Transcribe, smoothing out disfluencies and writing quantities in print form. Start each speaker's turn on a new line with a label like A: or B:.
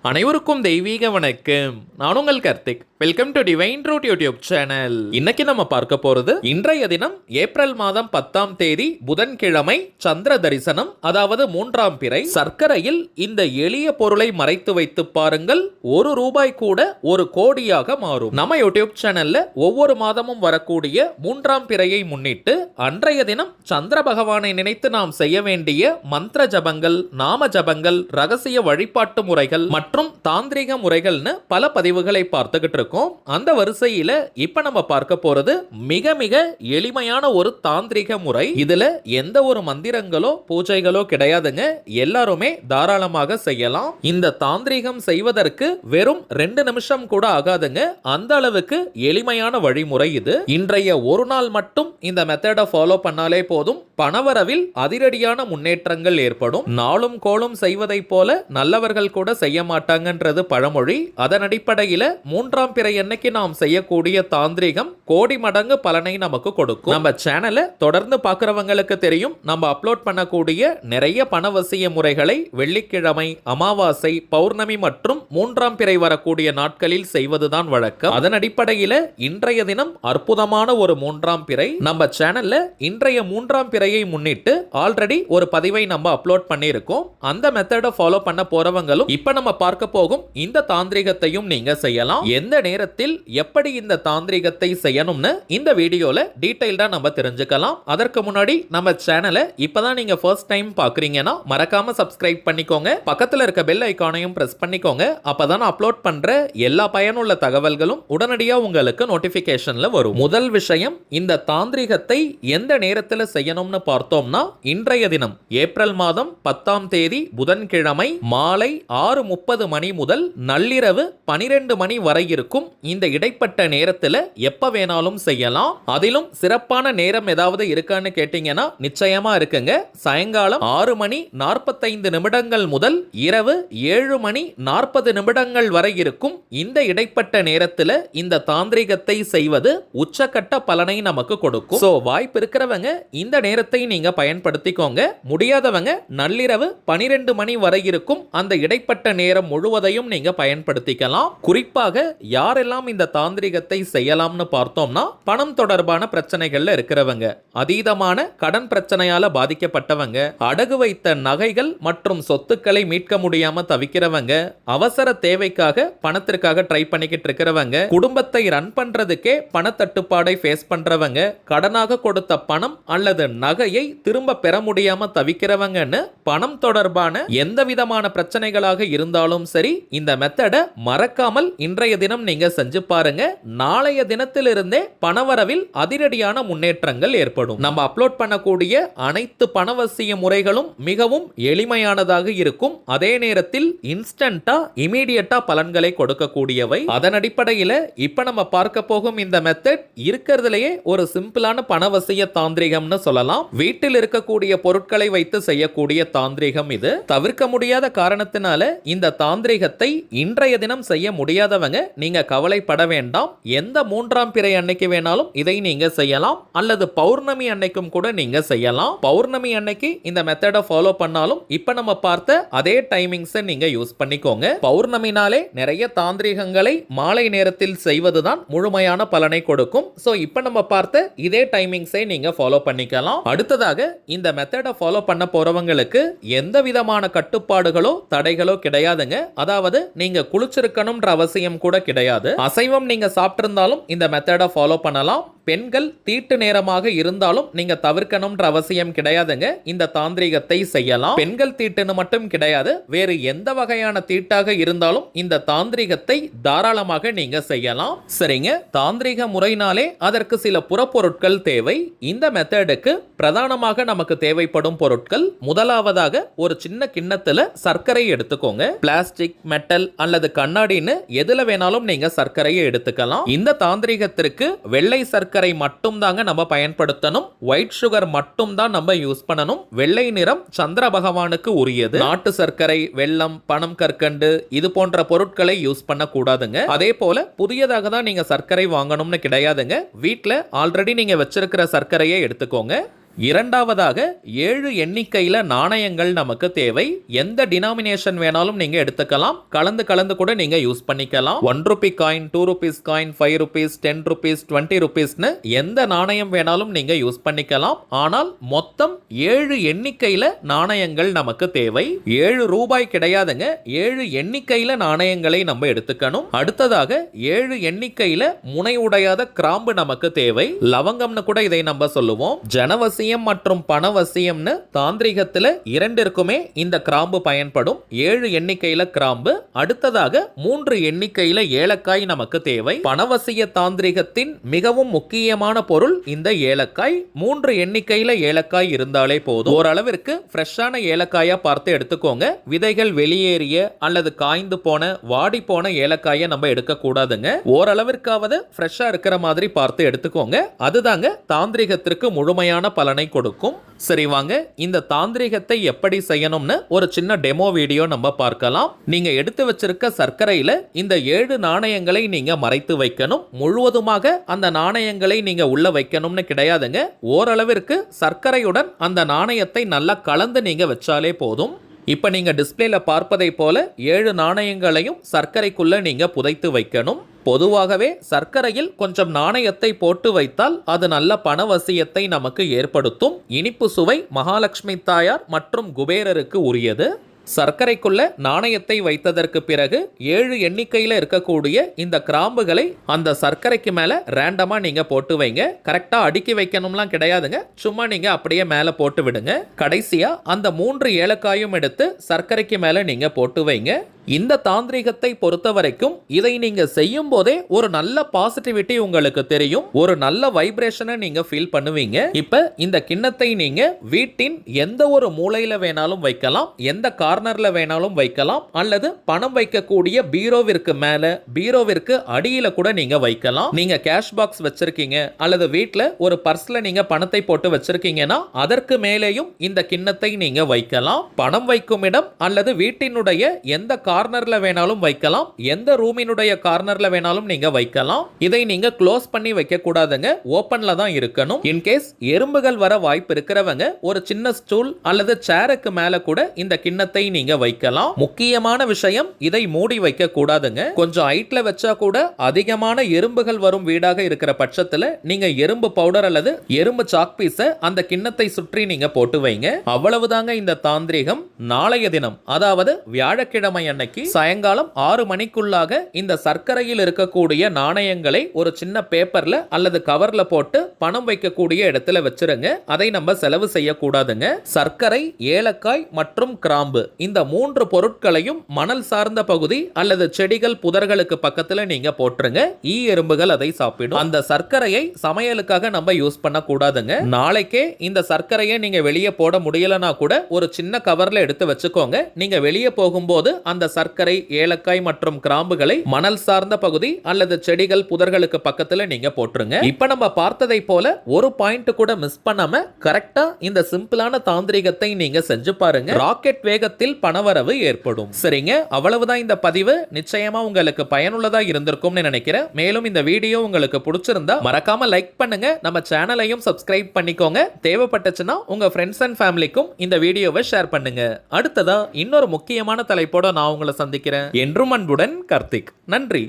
A: அனைவருக்கும் தெய்வீக வணக்கம். நான் உங்கள் Karthik. Welcome to divine truth YouTube channel. இன்னைக்கு நம்ம பார்க்க போறது இன்றைய தினம் ஏப்ரல் மாதம் 10ஆம் தேதி புதன்கிழமை சந்திர தரிசனம், அதாவது 3ஆம் பிறை. சர்க்கரையில் இந்த எளிய பொருளை மறைத்து வைத்து பாருங்கள், ₹1 கூட 1 கோடியாக மாறும். நம்ம யூடியூப் சேனல்ல ஒவ்வொரு மாதமும் வரக்கூடிய 3ஆம் பிறையை முன்னிட்டு அன்றைய தினம் சந்திர பகவானை நினைத்து நாம் செய்ய வேண்டிய மந்திர ஜபங்கள், நாம ஜபங்கள், ரகசிய வழிபாட்டு முறைகள் மற்றும் தாந்திரிக முறைகள்னு பல பதிவுகளை பார்த்துக்கிட்டு இருக்கோம். அந்த வரிசையில இப்ப நம்ம பார்க்க போறது மிக மிக எளிமையான ஒரு தாந்திரிக முறை. இதுல எந்த ஒரு மந்திரங்களோ பூஜைகளோ கிடையாதுங்க, எல்லாருமே தாராளமாக செய்யலாம். இந்த தாந்திரிகம் செய்வதற்கு வெறும் 2 நிமிஷம் கூட ஆகாதுங்க, அந்த அளவுக்கு எளிமையான வழிமுறை இது. இன்றைய ஒரு நாள் மட்டும் இந்த மெத்தடை ஃபாலோ பண்ணாலே போதும், பணவரவில் அதிரடியான முன்னேற்றங்கள் ஏற்படும். நாளும் கோளும் செய்வதை போல நல்லவர்கள் கூட செய்ய மாட்டாங்கன்றது பழமொழி. அதன் அடிப்படையில் 3ஆம் பிறை அன்னைக்கு நாம் செய்யக்கூடிய தாந்திரிகம் கோடி மடங்கு பலனை நமக்கு கொடுக்கும். நம்ம சேனலை தொடர்ந்து பார்க்கிறவங்களுக்கு தெரியும், நம்ம அப்லோட் பண்ணக்கூடிய நிறைய பணவசிய முறைகளை வெள்ளிக்கிழமை, அமாவாசை, பௌர்ணமி மற்றும் 3ஆம் பிறை வரக்கூடிய நாட்களில் செய்வதுதான் வழக்கம். அதன் அடிப்படையில் இன்றைய தினம் அற்புதமான ஒரு 3ஆம் பிறை. நம்ம சேனல்ல இன்றைய 3ஆம் பிறையை முன்னிட்டு ஆல்ரெடி ஒரு பதிவை நம்ம அப்லோட் பண்ணியிருக்கோம். அந்த மெத்தடை ஃபாலோ பண்ண போறவங்களும் இப்ப நம்ம பார்க்க போகும் இந்த தாந்திரிகத்தையும் நீங்க செய்யலாம். எந்த நேரத்தில் எப்படி இந்த தாந்திரிகத்தை செய்யணும்னு இந்த வீடியோல டீடைல்டா நம்ம தெரிஞ்சுக்கலாம். அதற்கு முன்னாடி நம்ம சேனலை இப்பதான் நீங்க ஃபர்ஸ்ட் டைம் பாக்குறீங்கன்னா மறக்காம சப்ஸ்கிரைப் பண்ணிக்கோங்க. பக்கத்துல இருக்க பெல் ஐகானையும் பிரஸ் பண்ணிக்கோங்க. அப்பதான் அப்லோட் பண்ற எல்லா பயனுள்ள தகவல்களும் உடனடியா உங்களுக்கு நோட்டிபிகேஷன்ல வரும். முதல் விஷயம், இந்த தாந்திரிகத்தை எந்த நேரத்தில் செய்யணும்னு பார்த்தோம்னா இன்றைய தினம் ஏப்ரல் மாதம் 10ஆம் தேதி புதன்கிழமை மாலை 6:30 மணி முதல் நள்ளிரவு 12 மணி வரை இருக்கும். இந்த இடைப்பட்ட நேரத்தில் எப்ப வேணாலும் செய்யலாம். அதிலும் சிறப்பான நேரம் ஏதாவது இருக்கான்னு கேட்டீங்கன்னா நிச்சயமா இருக்குங்க. சாயங்காலம் 6:45 முதல் இரவு 7:40 வரை இருக்கும். இந்த இடைப்பட்ட நேரத்தில் இந்த தாந்திரிகத்தை செய்வது உச்சக்கட்ட பலனை நமக்கு கொடுக்கும். சோ வாய்ப்பு இருக்கிறவங்க இந்த நேரத்தை நீங்க பயன்படுத்திக்கோங்க. முடியாதவங்க நள்ளிரவு 12 மணி வரை இருக்கும் அந்த இடைப்பட்ட நேரம் முழுவதையும் நீங்க பயன்படுத்திக்கலாம். குறிப்பாக யாரெல்லாம் இந்த தாந்திரிகத்தை செய்யலாம்னு பார்த்தோம்னா, பணம் தொடர்பான பிரச்சனைகள்ல இருக்கிறவங்க, அதீதமான கடன் பிரச்சனையால பாதிக்கப்பட்டவங்க, அடகு வைத்த நகைகள் மற்றும் சொத்துக்களை மீட்க முடியாம தவிக்கிறவங்க, அவசர தேவைக்காக பணத்திற்காக ட்ரை பண்ணிக்கிட்டு இருக்கிறவங்க, குடும்பத்தை ரன் பண்றதுக்கே பணத்தட்டுப்பாடை ஃபேஸ் பண்றவங்க, கடனாக கொடுத்த பணம் அல்லது நகையை திரும்ப பெற முடியாம தவிக்கிறவங்கன்னு பணம் தொடர்பான எந்த விதமான பிரச்சனைகளாக இருந்தாலும் சரி, இந்த மெத்தடை மறக்காமல் இன்றைய தினம் நீங்க செஞ்சு பாருங்க. நாளைய தினத்திலிருந்தே பணவரவில் அதிரடியான முன்னேற்றங்கள் ஏற்படும். நம்ம அப்லோட் பண்ணக்கூடிய அனைத்து பணவசிய முறைகளும் மிகவும் எளிமையானதாக இருக்கும். அதே நேரத்தில் இன்ஸ்டன்டா இமீடியட்டா பலன்களை கொடுக்கக்கூடியவை. அதன் அடிப்படையில் இப்ப நம்ம பார்க்க போகும் இந்த மெத்தட் இருக்கிறதுலேயே ஒரு சிம்பிளான பணவசிய தாந்திரிகம்னு சொல்லலாம். வீட்டில் இருக்கக்கூடிய பொருட்களை வைத்து செய்யக்கூடிய தாந்திரிகம் இது. தவிர்க்க முடியாத காரணத்தினால இந்த தாந்திரிகத்தை இன்றைய தினம் செய்ய முடியாதவங்க நீங்க கவலைப்பட வேண்டாம். எந்த 3ஆம் பிறை அன்னைக்கு வேணாலும் இதை நீங்க செய்யலாம், அல்லது பௌர்ணமி அன்னைக்கும் கூட நீங்க செய்யலாம். பௌர்ணமி அன்னைக்கு இந்த மெத்தடை ஃபாலோ பண்ணாலும் இப்ப நம்ம பார்த்த அதே டைமிங்ஸ் நீங்க யூஸ் பண்ணிக்கோங்க. பௌர்ணமினாலே நிறைய தாந்திரிகங்களை மாலை நேரத்தில் செய்வதுதான் முழுமையான பலனை கொடுக்கும். சோ இப்ப நம்ம பார்த்த இதே டைமிங்ஸை நீங்க ஃபாலோ பண்ணிக்கலாம். அடுத்ததாக இந்த மெத்தடை ஃபாலோ பண்ண போறவங்களுக்கு எந்த விதமான கட்டுப்பாடுகளோ தடைகளோ கிடையாதுங்க. அதாவது நீங்க குளிச்சிருக்கணும்ன்ற அவசியம் கூட கிடையாது. அசைவம் நீங்க சாப்பிட்டிருந்தாலும் இந்த மெத்தடை ஃபாலோ பண்ணலாம். பெண்கள் தீட்டு நேரமாக இருந்தாலும் நீங்க தவிர்க்கணும்ன்ற அவசியம் கிடையாதுங்க. இந்த தாந்திரிகத்தை செய்யலாம். பெண்கள் தீட்டுன்னு மட்டும் கிடையாது, வேறு எந்த வகையான தீட்டாக இருந்தாலும் இந்த தாந்திரிகத்தை தாராளமாக நீங்க செய்யலாம். சரிங்க, தாந்திரிக முறையினாலே அதற்கு சில புறப்பொருட்கள் தேவை. இந்த மெத்தடுக்கு பிரதானமாக நமக்கு தேவைப்படும் பொருட்கள், முதலாவதாக ஒரு சின்ன கிண்ணத்துல சர்க்கரை எடுத்துக்கோங்க. பிளாஸ்டிக், மெட்டல் அல்லது கண்ணாடின்னு எதுல வேணாலும் நீங்க சர்க்கரையை எடுத்துக்கலாம். இந்த தாந்திரிகத்திற்கு வெள்ளை சர்க்கரை மட்டும் தாங்க நம்ம பயன்படுத்தணும். ஒயிட் சுகர் மட்டும் தான் நம்ம யூஸ் பண்ணணும். வெள்ளை நிறம் சந்திர பகவானுக்கு உரியது. நாட்டு சர்க்கரை, வெல்லம், பனம் கற்கண்டு இது போன்ற பொருட்களை யூஸ் பண்ண கூடாதுங்க. அதே போல புதியதாக தான் நீங்க சர்க்கரை வாங்கணும்னு கிடையாதுங்க. வீட்ல ஆல்ரெடி நீங்க வச்சிருக்கிற சர்க்கரையை எடுத்துக்கோங்க. இரண்டாவதாக 7 எண்ணிக்கையில நாணயங்கள் நமக்கு தேவை. எந்த டினாமினேஷன் வேணாலும் நீங்க எடுத்துக்கலாம், கலந்து கலந்து கூட நீங்க யூஸ் பண்ணிக்கலாம். 1 Ruby coin, 2 rupees coin, 5 rupees, 10 rupees, 20 ருபீஸ்னு எந்த நாணயம் வேணாலும் நீங்க யூஸ் பண்ணிக்கலாம். ஆனால் மொத்தம் 7 எண்ணிக்கையில நாணயங்கள் நமக்கு தேவை. 7 ரூபாய் கிடையாதுங்க, 7 எண்ணிக்கையில நாணயங்களை நம்ம எடுத்துக்கணும். அடுத்ததாக 7 எண்ணிக்கையில முனை உடையாத கிராம்பு நமக்கு தேவை. லவங்கம்னு கூட இதை நம்ம சொல்லுவோம். ஜனவசியம் மற்றும் பணவசியம்னு தாந்திரிகத்துல இரண்டிற்குமே இந்த கிராம்பு பயன்படும். 7 எண்ணிக்கையில கிராம்பு. அடுத்ததாக 3 எண்ணிக்கையில ஏலக்காய் நமக்கு தேவை. பணவசிய தாந்திரிகத்தின் மிகவும் முக்கியமான பொருள் இந்த ஏலக்காய். 3 எண்ணிக்கையில ஏலக்காய் இருந்தாலே போதும். ஓரளவிற்கு ஃப்ரெஷ்ஷான ஏலக்காயா பார்த்து எடுத்துக்கோங்க. விதைகள் வெளியேறிய அல்லது காய்ந்து போன வாடி போன ஏலக்காயை நம்ம எடுக்க கூடாதுங்க. ஓரளவிற்காவது ஃப்ரெஷ்ஷா இருக்கிற மாதிரி பார்த்து எடுத்துக்கோங்க. அதுதாங்க தாந்திரிகத்திற்கு முழுமையான பலனை கொடுக்கும். சரி வாங்க, இந்த தாந்திரிகத்தை எப்படி செய்யணும்னு ஒரு சின்ன டெமோ வீடியோ நம்ம பார்க்கலாம். நீங்க எடுத்து வச்சிருக்க சர்க்கரையில இந்த 7 நாணயங்களை நீங்க மறைத்து வைக்கணும். முழுவதுமாக அந்த நாணயங்களை நீங்க உள்ள வைக்கணும்னு கிடையாதுங்க. ஓரளவிற்கு சர்க்கரையுடன் அந்த நாணயத்தை நல்லா கலந்து நீங்க வச்சாலே போதும். இப்ப நீங்க டிஸ்பிளேல பார்ப்பதை போல 7 நாணயங்களையும் சர்க்கரைக்குள்ள நீங்க புதைத்து வைக்கணும். பொதுவாகவே சர்க்கரையில் கொஞ்சம் நாணயத்தை போட்டு வைத்தால் அது நல்ல பணவசியத்தை நமக்கு ஏற்படுத்தும். இனிப்பு சுவை மகாலட்சுமி தாயார் மற்றும் குபேரருக்கு உரியது. சர்க்கரைக்குள்ள நாணயத்தை வைத்ததற்கு பிறகு 7 எண்ணிக்கையில் இருக்கக்கூடிய இந்த கிராம்புகளை அந்த சர்க்கரைக்கு மேல ரேண்டமா நீங்க போட்டு வைங்க. கரெக்டா அடுக்கி வைக்கணும்லாம் கிடையாதுங்க, சும்மா நீங்க அப்படியே மேல போட்டு விடுங்க. கடைசியா அந்த 3 ஏலக்காயும் எடுத்து சர்க்கரைக்கு மேல நீங்க போட்டு வைங்க. இந்த தாந்திரிகத்தை பொறுத்த வரைக்கும் இதை நீங்க செய்யும் போதே ஒரு நல்ல பாசிட்டிவிட்டி உங்களுக்கு தெரியும், ஒரு நல்ல வைப்ரேஷனை நீங்க ஃபீல் பண்ணுவீங்க. இப்ப இந்த கிண்ணத்தை நீங்க வீட்டின் எந்த ஒரு மூலையில வேணாலும் வைக்கலாம், எந்த கார்னர்ல வேணாலும் வைக்கலாம், அல்லது பணம் வைக்கக்கூடிய பீரோவிற்கு மேல, பீரோவிற்கு அடியில கூட நீங்க வைக்கலாம். நீங்க கேஷ் பாக்ஸ் வச்சிருக்கீங்க அல்லது வீட்ல ஒரு பர்ஸ்ல நீங்க பணத்தை போட்டு வச்சிருக்கீங்கன்னா அதற்கு மேலேயும் இந்த கிண்ணத்தை நீங்க வைக்கலாம். பணம் வைக்கும் இடம் அல்லது வீட்டினுடைய எந்த கார்னர்ல வேணாலும் வைக்கலாம், எந்த ரூமினுடைய கார்னர்ல வேணாலும் நீங்க வைக்கலாம். இதை நீங்க க்ளோஸ் பண்ணி வைக்க கூடாதுங்க, ஓபன்ல தான் இருக்கணும். இன்கேஸ் எறும்புகள் வர வாய்ப்பு இருக்கிறவங்க ஒரு சின்ன ஸ்டூல் அல்லது சேருக்கு மேல கூட இந்த கிண்ணத்தை நீங்க வைக்கலாம். முக்கியமான விஷயம், இதை மூடி வைக்க கூடாதுங்க. கொஞ்சம் ஹைட்ல வச்சா கூட அதிகமான எறும்புகள் வரும் வீடாக இருக்கிற பட்சத்துல நீங்க எறும்பு பவுடர் அல்லது எறும்பு சாக் பீஸ அந்த கிண்ணத்தை சுற்றி நீங்க போட்டு வைங்க. அவ்வளவுதாங்க இந்த தாந்திரிகம். நாளைய தினம், அதாவது வியாழக்கிழமை சாயங்காலம் 6 மணிக்குள்ளாக இந்த சர்க்கரையில் இருக்கக்கூடிய நாணயங்களை ஒரு சின்ன பேப்பர்ல அல்லது கவர்ல போட்டு பணம் வைக்கக்கூடிய இடத்துல வச்சிருங்க. அதை நம்ம செலவு செய்யக்கூடாதுங்க. சர்க்கரை, ஏலக்காய் மற்றும் கிராம்பு இந்த 3 பொருட்களையும் மணல் சார்ந்த பகுதி அல்லது செடிகள் புதர்களுக்கு பக்கத்துல நீங்க போட்டுருங்க. ஈ எறும்புகள் அதை சாப்பிடும். அந்த சர்க்கரையை சமையலுக்காக நம்ம யூஸ் பண்ண கூடாதுங்க. நாளைக்கே இந்த சர்க்கரையை நீங்க வெளியே போட முடியலனா கூட ஒரு சின்ன கவர்ல எடுத்து வச்சுக்கோங்க. நீங்க வெளியே போகும்போது அந்த சர்க்கரை, ஏலக்காய் மற்றும் கிராம்புகளை மணல் சார்ந்த பகுதி அல்லது செடிகள் புதர்களுக்கு பக்கத்துல நீங்க போட்டுருங்க. இப்ப நம்ம பார்த்ததை போல ஒரு பாயிண்ட் கூட மிஸ் பண்ணாம கரெக்டா இந்த சிம்பிளான தாந்திரிகத்தை நீங்க செஞ்சு பாருங்க. ராக்கெட் வேகத்தில் பணவரவு ஏற்படும். சரிங்க, அவ்வளவுதான் இந்த பதிவு. நிச்சயமா உங்களுக்கு பயனுள்ளதா இருந்திருக்கும்னு நினைக்கிறேன். மேலும் இந்த வீடியோ உங்களுக்கு பிடிச்சிருந்தா மறக்காம லைக் பண்ணுங்க, நம்ம சேனலையும் சப்ஸ்கிரைப் பண்ணிக்கோங்க. தேவைப்பட்டுச்சுன்னா உங்க ஃப்ரெண்ட்ஸ் அண்ட் ஃபேமிலிக்கும் இந்த வீடியோவை ஷேர் பண்ணுங்க. அடுத்ததா இன்னொரு முக்கியமான தலைப்போட நான் உங்களை சந்திக்கிறேன். என்றும் அன்புடன் கார்த்திக். நன்றி.